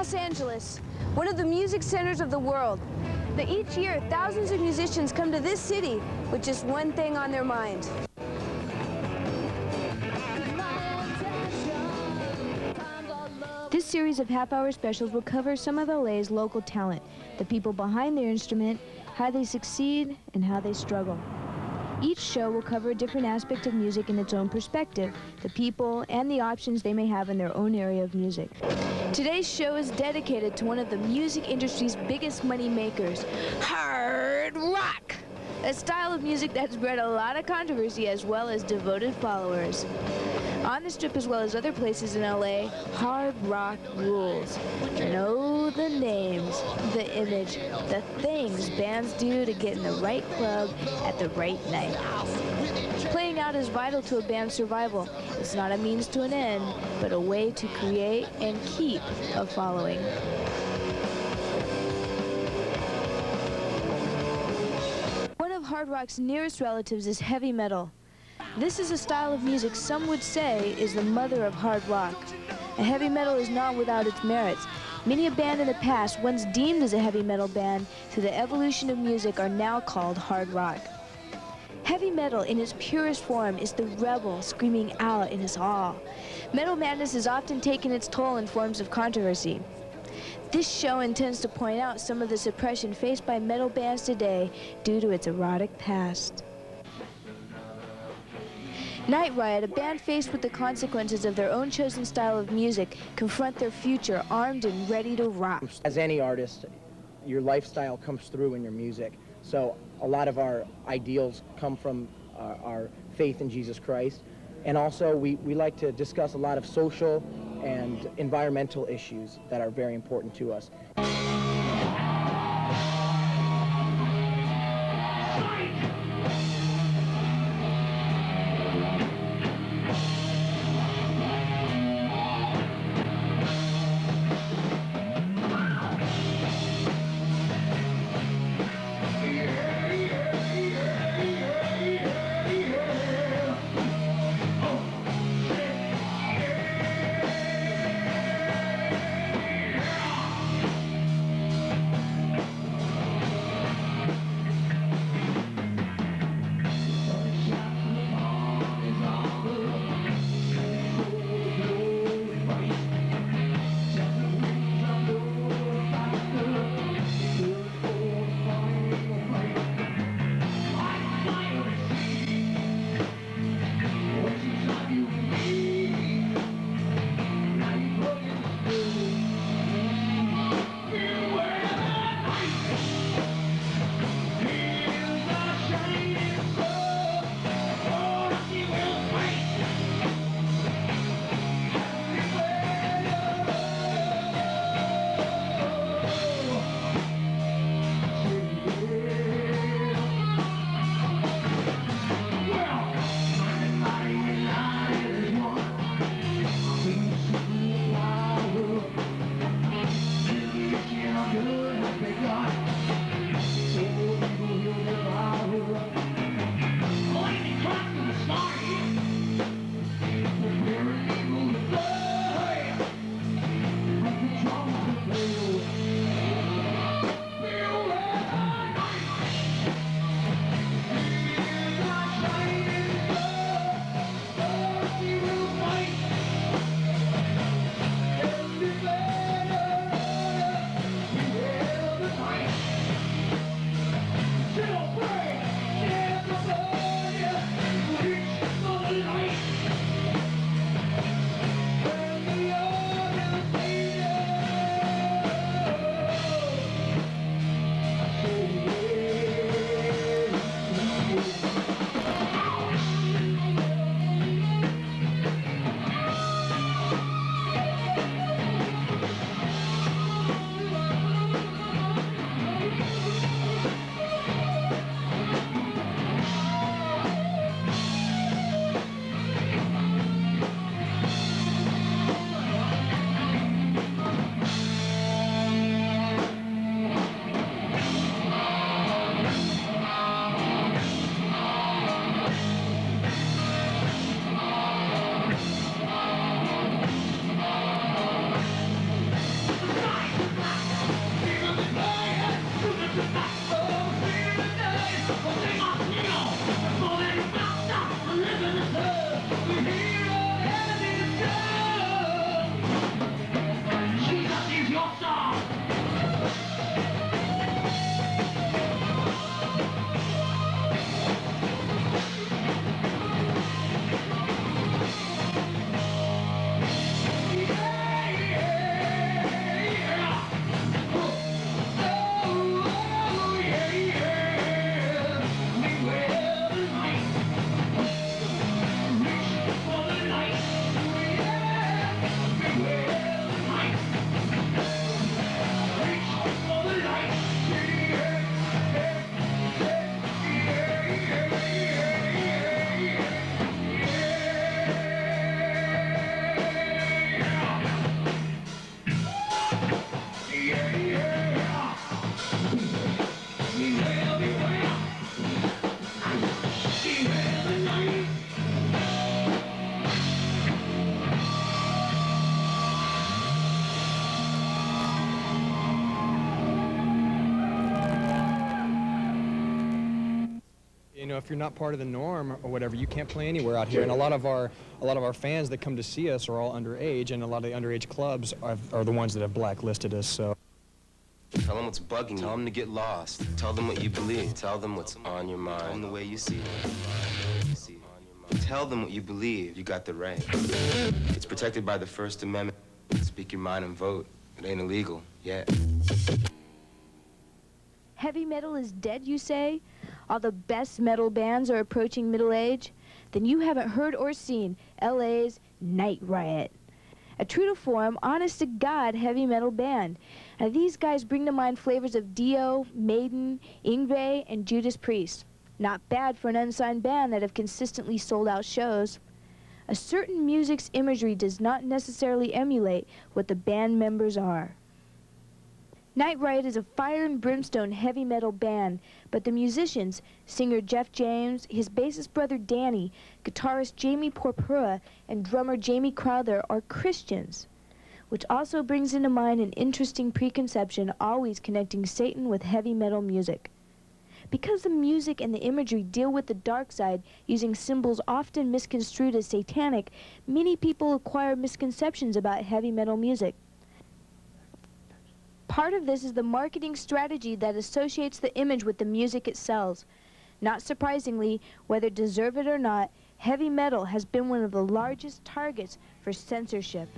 Los Angeles, one of the music centers of the world. Each year, thousands of musicians come to this city with just one thing on their mind. This series of half-hour specials will cover some of LA's local talent, the people behind their instrument, how they succeed, and how they struggle. Each show will cover a different aspect of music in its own perspective, the people, and the options they may have in their own area of music. Today's show is dedicated to one of the music industry's biggest money makers, hard rock, a style of music that's bred a lot of controversy as well as devoted followers. On the Strip as well as other places in LA, hard rock rules. Know the names, the image, the things bands do to get in the right club at the right night. Playing out is vital to a band's survival. It's not a means to an end, but a way to create and keep a following. One of hard rock's nearest relatives is heavy metal. This is a style of music some would say is the mother of hard rock. And heavy metal is not without its merits. Many a band in the past, once deemed as a heavy metal band, through the evolution of music are now called hard rock. Heavy metal in its purest form is the rebel screaming out in its awe. Metal madness has often taken its toll in forms of controversy. This show intends to point out some of the suppression faced by metal bands today due to its erotic past. Night Riot, a band faced with the consequences of their own chosen style of music, confront their future armed and ready to rock. As any artist, your lifestyle comes through in your music. So a lot of our ideals come from our faith in Jesus Christ. And also we like to discuss a lot of social and environmental issues that are very important to us. You know, if you're not part of the norm or whatever, you can't play anywhere out here. And a lot of our fans that come to see us are all underage, and a lot of the underage clubs are the ones that have blacklisted us. So. Tell them what's bugging you. Tell them to get lost. Tell them what you believe. Tell them what's on your mind. Tell them the way you see it. Tell them what you believe. You got the right. It's protected by the First Amendment. Speak your mind and vote. It ain't illegal yet. Heavy metal is dead, you say? All the best metal bands are approaching middle age? Then you haven't heard or seen LA's Night Riot. A true to form, honest-to-God heavy metal band. Now, these guys bring to mind flavors of Dio, Maiden, Yngwie, and Judas Priest. Not bad for an unsigned band that have consistently sold out shows. A certain music's imagery does not necessarily emulate what the band members are. Night Riot is a fire and brimstone heavy metal band, but the musicians, singer Jeff James, his bassist brother Danny, guitarist Jamie Porpura, and drummer Jamie Crowther are Christians, which also brings into mind an interesting preconception always connecting Satan with heavy metal music. Because the music and the imagery deal with the dark side using symbols often misconstrued as satanic, many people acquire misconceptions about heavy metal music. Part of this is the marketing strategy that associates the image with the music it sells. Not surprisingly, whether deserved or not, heavy metal has been one of the largest targets for censorship.